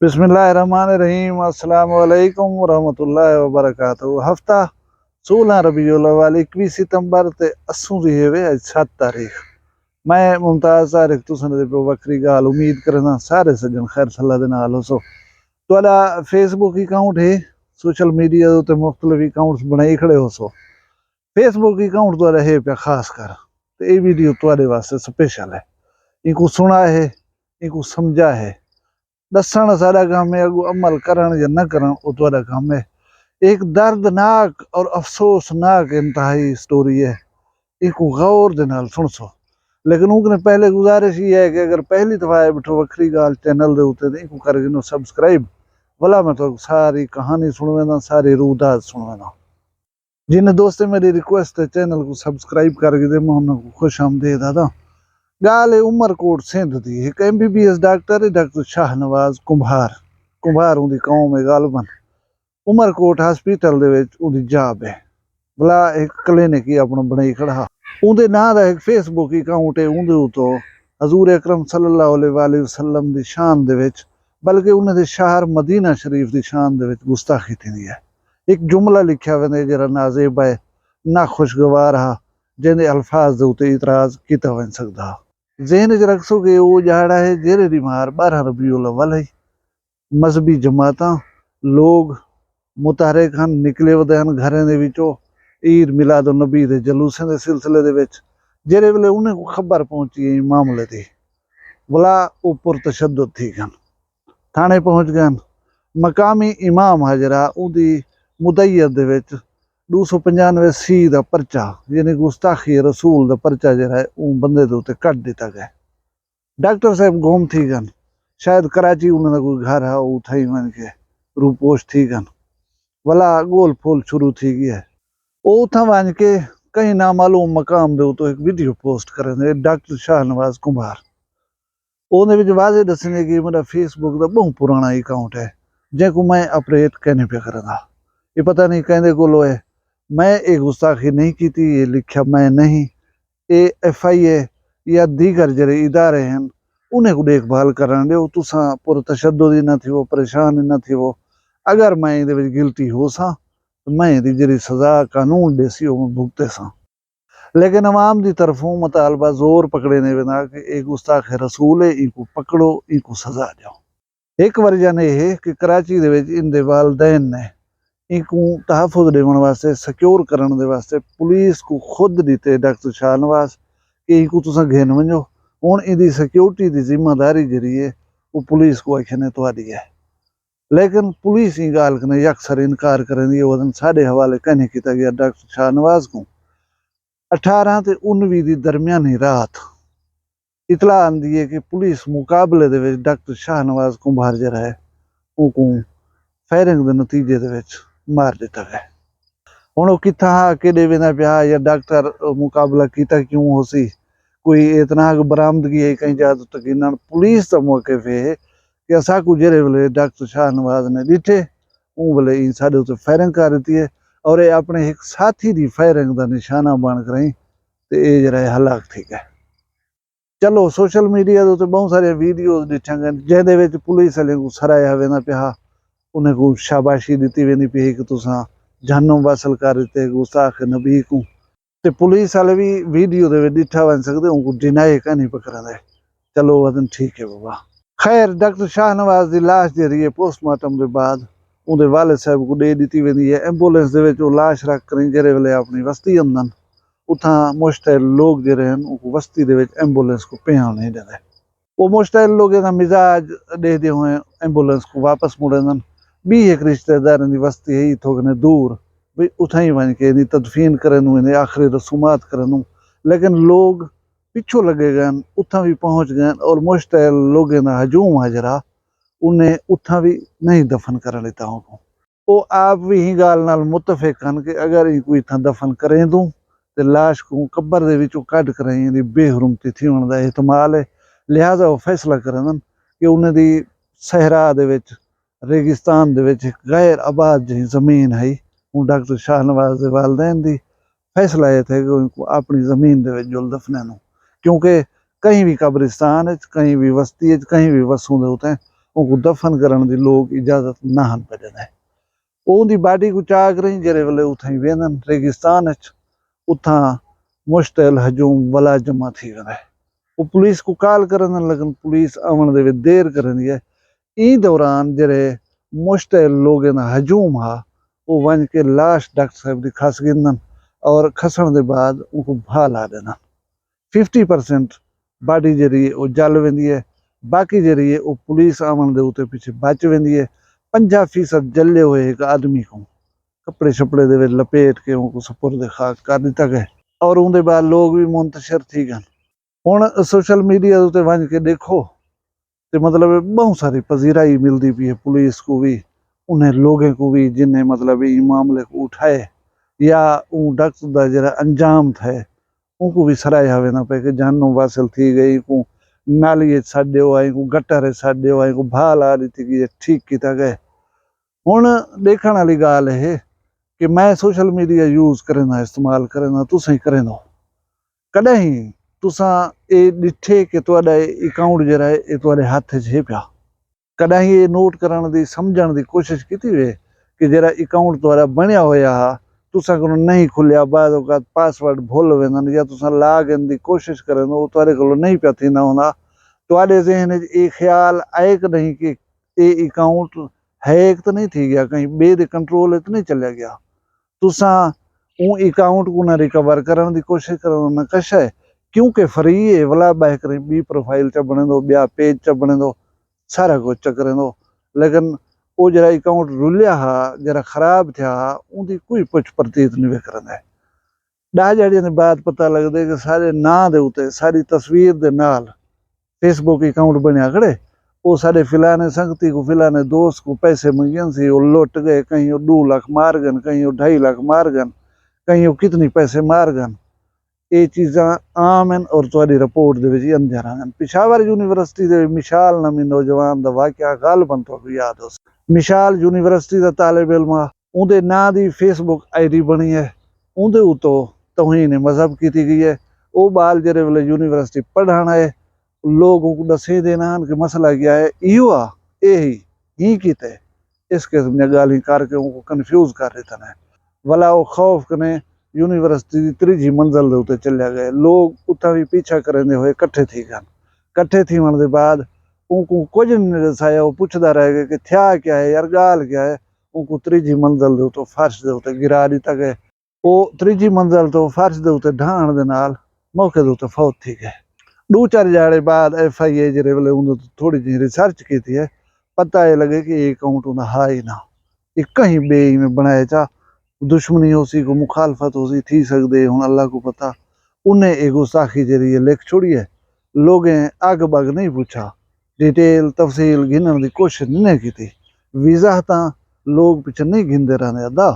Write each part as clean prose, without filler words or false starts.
बिस्मिल्लाहिर्रहमानिर्रहीम अस्सलाम वालेकुम वरहमतुल्लाहि वबरकातुहू। हफ्ता 16 रबीउल अव्वल 21 सितंबर ते अस्सू दी है अज 7 तारीख। मैं मुमताज तारिक तुसन दे पे वक्री गाल उम्मीद करना सारे सज्जन खैर सल्ला दे नाल होसो। तुहाडा फेसबुक अकाउंट है सोशल मीडिया दे उत्ते मुख्तलिफ अकाउंट्स बनाई खड़े होसो। फेसबुक अकाउंट तुहाडा है पे खास कर ते ये वीडियो तुहाडे वास्ते स्पेशल है। इनको सुना है, इनको समझा है, दसन सारा काम है, अगू अमल करन या न करन वो तुहाडा काम है। एक दर्दनाक और अफसोसनाक इंतहाई स्टोरी है, इनको गौर दे नाल सुनसो। लेकिन उनने पहले गुजारिश ये है कि अगर पहली दफा आए बैठो वक्री गाल चैनल दे उत्ते ते इनको करके नो सब्सक्राइब भला मैं तो सारी कहानी सुनवेना, सारी रूदात सुनवेना। जिन दोस्तें मेरी रिक्वेस्ट है चैनल को सब्सक्राइब करके दे मैं उनको खुश आमदीद आदा। गाल है उमरकोट सिंध दी एक MBBS डॉक्टर है, डॉक्टर शाहनवाज कुंभार। कुंभार उनकी कौम है गालबन। उमरकोट हॉस्पिटल दे विच उनकी जॉब है, भला एक क्लिनिक ही अपना बनाई खड़ा। उनके नाम का एक फेसबुक अकाउंट है, उनके तो हजूर अकरम सल्लल्लाहु अलैहि वसल्लम की शान दे विच बल्कि उन्हें शहर मदीना शरीफ की शान दे विच गुस्ताखी थी है। एक जुमला लिखा वे जरा नाजेब है, ना खुशगवार हा, जिन्हें अल्फाज दे उत्ते इतराज किया वन सकता। ज़हन च रखसो कि वो जहाड़ा है जेरे बीमार 12 रबीउल अव्वल है। मजहबी जमातां लोग मुतहरिक हन, निकले वदे हन घरें दे विचों ईद मिलाद नबी दे जलूसें दे सिलसिले दे विच। जेरे वेले उन्हें को खबर पहुंची है मामले दी भला वो पुरतशद्दुद थी गन, थाने पहुंच गए। मकामी इमाम हाजरा उदी मुदैयत दे विच 295C का परचा यानी गुस्ताखी रसूल का परचा जरा है वो बंदे के उत्ते कट दिता गया। डॉक्टर साहब गुम थी गन, शायद कराची उन्होंने कोई घर है वो थी मन के रूपोश थी गन, भला गोल फोल शुरू थी गई है। वो उथा वन के कहीं नामालूम मकाम दे तो एक वीडियो पोस्ट करें डॉक्टर शाहनवाज कुंभार। उन्हें भी वाजे दसने कि मेरा फेसबुक का बहुत पुराना अकाउंट है जैको मैं ऑपरेट कहने पे करेगा। ये पता नहीं कहने को लो है, मैं एक गुस्ताखी नहीं की थी, ये लिखा मैं नहीं। ये FIA या दीगर जरे इदारे हैं उन्हें को देखभाल करन दे, तुसा पुरतशद्दुद ना थी वो, परेशान ना थी वो। अगर मैं इहदे विच गिल्टी हो सा तो मैं इहदी जरी सजा कानून देसी वो मैं भुगते सा। लेकिन अवाम की तरफों मुतालबा जोर पकड़े ने बिना कि एक गुस्ताख रसूल है, इनको पकड़ो, इनको सजा जाओ। एक वजह यह है कि कराची दे विच इनदे वालदैन ने इनको तहफुज देवन वास्ते सिक्योर करने दे वास्ते पुलिस को खुद दीते डॉक्टर शाहनवाज कि इनको तुसा घेन वजो। हुण इहदी सिक्योरिटी की जिम्मेदारी जरी है वो पुलिस को आखने तुहाडी है। लेकिन पुलिस ही गाल कने अक्सर इनकार करेंदी वदन साढ़े हवाले कहने किया गया डॉक्टर शाहनवाज को 18 ते 19 की दरमियानी रात इतला आंदी है कि पुलिस मुकाबले दे विच डॉक्टर शाहनवाज कुंभार जरा है उनको फायरिंग के नतीजे दे विच मार दिता गया। हुण किथा केड़े वेंदा पिया या डॉक्टर मुकाबला किया क्यों हो सी, कोई इतनाक बरामदगी है कहीं जात तकीन पुलिस तो मौके पे है कि असा को जेरे वेले डॉक्टर शाहनवाज ने डिठे ऊ वेले इन साडे उत्ते फायरिंग कर दी है और ये अपने एक साथी की फायरिंग का निशाना बन कर ते ये जरा हलाक थी गए। चलो सोशल मीडिया के उत्ते बहुत सारे वीडियोज डिठा गए जिहदे विच पुलिस वाले को सराया वेंदा पिया, उन्हें को शाबाशी दी वेंदी पई कि तुसा जानों वासल कर दिते गुस्ताख नबी को। ते पुलिस वाले भी वीडियो दे डिठा वन सकते उनको डिनाई का नहीं पकड़ा। चलो वदन ठीक है बाबा। खैर डॉक्टर शाहनवाज की लाश जी है पोस्टमार्टम के बाद उनके वालिद साहब को दे दी वेंदी है। एंबुलेंस दे विच लाश रख कर जेरे वेले अपनी बस्ती आंदन उथा मुश्तैल लोग जरे हैं उनको बस्ती दे विच एंबुलेंस को पिया नहीं देते। वो मुश्तैल लोग मिजाज देखते हुए एंबुलेंस को वापस मुड़न भी एक रिश्तेदार की बस्ती है थोड़े दूर भाई उथा ही वन के तदफीन करन आखिरी रसूमात करन। लेकिन लोग पिछू लगे गए उथा भी पहुँच गए और मुश्तैल लोगों का हजूम हाजरा उन्हें उथा भी नहीं दफन कर लेता हूँ। वो आप भी ही गाल नाल मुतफिक हन कि अगर इनको इतना दफन करें दूँ तो लाश को कब्र दे विचों कढ कर इहदी बेहरुमती थीण दा एहतमाल है। लिहाजा वो फैसला करन कि उन्हें दी सहरा दे विच रेगिस्तान दे विच गैर आबाद जी जमीन है हूँ डॉक्टर शाहनवाज के वालदैन दी फैसला ये थे कि उनको अपनी जमीन दे विच जुल दफनैन, क्योंकि कहीं भी कब्रिस्तान कहीं भी बस्ती कहीं भी वसूं दे उत्ते उनको दफन करने की लोग इजाजत ना हन पे दें। उनकी बाडी को चाक रही जेरे वेले उथाई वेंदन रेगिस्तान उथा मुश्तैल हजूम वला जमा थी वेंदा है। वो पुलिस को कॉल करन लगन पुलिस आवन दे देर करनी है। ई दौरान जेरे मुश्तैल लोगों का हजूम हा वो वन के लाश डॉक्टर साहब की खस गिंदन और खसन के बाद उनको भा ला देना। 50% बाडी जरी वो जल वेंदी है, बाकी जरी वो पुलिस आवन दे उते पीछे बच वेंदी है। 50% जले हुए एक आदमी को कपड़े शपड़े दे विच लपेट के उनको सुपुर्द खाक कर दिता गया और उनके बाद लोग भी मुंतशिर थी गए। हुण सोशल मीडिया उत्ते वंज के देखो तो मतलब बहुत सारी पजीराई मिलती पई है पुलिस को भी, उन्हें लोगों को भी जिन्हें मतलब ये मामले को उठाए या उन डॉक्टर का जरा अंजाम थे उनको भी सराहा वेंदा पे कि जानो वासिल थी गई को नाली छड्यो आई को गटर छड्यो आई को भाल आ दी कि ठीक किया गए। हुण देखण वाली गाल है कि मैं सोशल मीडिया यूज करेंदा इस्तेमाल करेंदा तुसीं करेंदो कॾहिं तुसां ये डिठे कि तुहाडा अकाउंट जरा है तुहाडे हथ च है पिया, कॾहिं ये नोट करण दी समझण दी कोशिश की वे कि जरा अकाउंट तुहाडा बनिया होया हा तुसां कोलों नहीं खुलिया बाद औकात पासवर्ड भुल वेंदन या तुसां लॉग इन दी कोशिश करेंदो तुहाडे कोलों नहीं पिया थींदा हुंदा, तुहाडे ज़हन च ये ख्याल आए कि नहीं कि ये अकाउंट हैक तो नहीं थी गया, कहीं बे दे कंट्रोल तो नहीं चलिया गया। तुसां उन अकाउंट को ना रिकवर करने की कोशिश करो ना कश है क्योंकि फ्री है वला बह कर बी प्रोफाइल च बने दो ब्या पेज च बने दो सारा कुछ च करें दो, लेकिन वो जरा अकाउंट रुलिया हा जरा खराब थे उनकी कोई पुछ प्रतीत नहीं वे करना है। 10 दिहाड़ियां के बाद पता लगता है कि सारे ना दे उते सारी तस्वीर दे नाल फेसबुक अकाउंट बनया खड़े वो सारे फिलाने संगती को फिलाने दोस्त को पैसे मंगन सी वो लुट गए, कहीं वो 2 लाख मार गन, कहीं वो 2.5 लाख मार गन, कहीं वो कितनी पैसे मार गन। ये चीज़ा आम हैं और तुहाडी रिपोर्ट दे विच अंदर आन। पिशावर यूनिवर्सिटी दे मिशाल नामी नौजवान दा वाकया गालबन तुहानू याद हो। मिशाल यूनिवर्सिटी दा तालिब इल्म आ, उहदे नां दी फेसबुक आईडी बनी है, उहदे उत्तों तौहीन मजहब की गई है। वो बाल जेरे वेले यूनिवर्सिटी पढ़ाना है लोगों को दसे देना कि मसला क्या है इहो आ यही कीते इस किस्म दी गाली करके उनको कन्फ्यूज कर देता है। वला वो खौफ कने यूनिवर्सिटी की 3जी मंजिल दे उत्ते चले गए, लोग उतना भी पीछा करेंदे हुए कट्ठे थी गए। कट्ठे थी दे बाद उनको कुछ नहीं दसाया, वो पुछदा रह गए कि थया क्या है यार गाल क्या है, उनको 3जी मंजिल दे उत्ते फर्श दे उत्ते गिरा दिता गए। वो 3जी मंजिल तो फर्श दे उत्ते ढाण दे नाल मौके दे उत्ते फौत थी गए। 2-4 दिहाड़े बाद FIA जेरे वेले उन्होंने थोड़ी जी रिसर्च की थी है, पता ये लगे कि ये अकाउंट उन्हें हा ही ना, ये कहीं बे में बनाया चा दुश्मनी हो सी को मुखालफत हो सी थी सकते हूँ अल्लाह को पता। उन्हें एक गुस्ताखी जरिए लिख छोड़ी है, लोगें अग बग नहीं पूछा, डिटेल तफसील गिनने की कोशिश नहीं की थी, वजाहत लोग पिछे नहीं गिनते रहने अदा।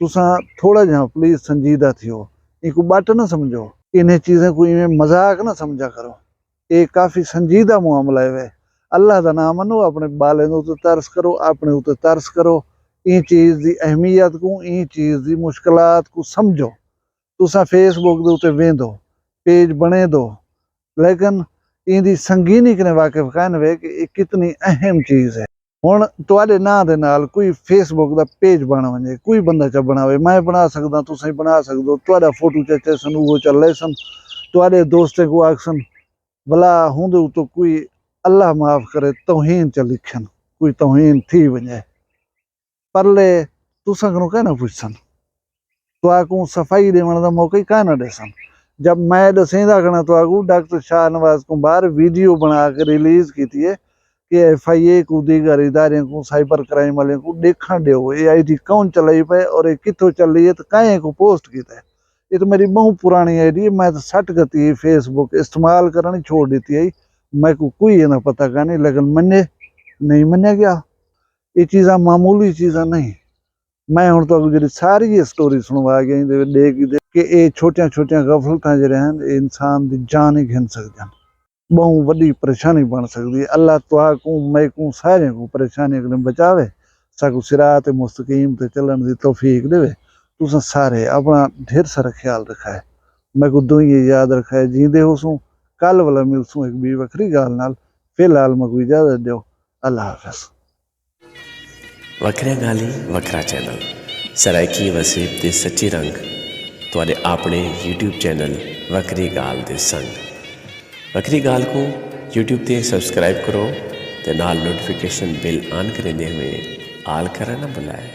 तुसा थोड़ा जहाँ प्लीज संजीदा थी हो, इनको बट ना समझो, इन्हें चीज़ें को इवें मजाक ना समझा करो, ये काफ़ी संजीदा मामला है। अल्लाह का नाम मनो, अपने बाले उत्ते तरस करो, अपने उत्ते तरस करो, इन चीज़ की अहमियत को इन चीज़ की मुश्किलात को समझो। तुसा फेसबुक के उत्ते वेंदो पेज बने दो, लेकिन इनकी संगीनी कने वाकिफ कहन वे कि ये कितनी अहम चीज़ है। हुण तुहाडे नां दे नाल कोई फेसबुक का पेज बन वजे, कोई बंदा च बनावे, मैं बना सकदा, तुसीं बना सकदे हो, तुहाडा फोटो चचे सन वो चले सन, तुहाडे दोस्ते को आखसन भला हुंदे तो कोई अल्लाह माफ़ करे तौहीन च लिखन, कोई तौहीन थी वजे परले तुसां कोलों कहना पुछसन, तुहाकू सफाई देवण का मौका ही कहना देसन। जब मैं दसेंदा कना तुहाकू डॉक्टर शाहनवाज कुमार वीडियो बना के रिलीज की थी है कि FIA को दीगर इदारे को साइबर क्राइम वाले को देखा दो ये ID कौन चलाई पे और ये कितों चल रही है तो कहीं को पोस्ट किया है। ये तो मेरी बहुत पुरानी ID है, मैं तो 60 गति फेसबुक इस्तेमाल करनी छोड़ देती है, मैं को कोई ये ना पता का नहीं, लेकिन मन्ने नहीं मन्या गया। ये चीज़ा मामूली चीज़ा नहीं। मैं हूँ तो जी सारी ये स्टोरी सुनवा गई देख कि ये छोटिया छोटिया गफलत जड़े हैं इंसान की जान ही घिन सकते, बहुत वड्डी परेशानी बन सकती है। अल्लाह तुहाकू मैं को सारे को परेशानी को बचावे, साकू सिरात मुस्तकीम ते चलन की तौफीक देवे। तुसा सारे अपना ढेर सारा ख्याल रखा है, मैं को दुई याद रखा है, जींदे हो सू कल वाला मिलसूँ एक भी वखरी गाल नाल। फिलहाल मैं को इजाजत दो। अल्लाह हाफ़िज़। वखरिया गाली वखरा चैनल सराइकी वसीब ते सच्ची रंग तुहाडे अपने यूट्यूब चैनल वखरी गाल दे संग। वखरी गाल को यूट्यूब ते सब्सक्राइब करो ते नाल नोटिफिकेशन बिल ऑन करेंदे हुए आल करना ना भुलाए।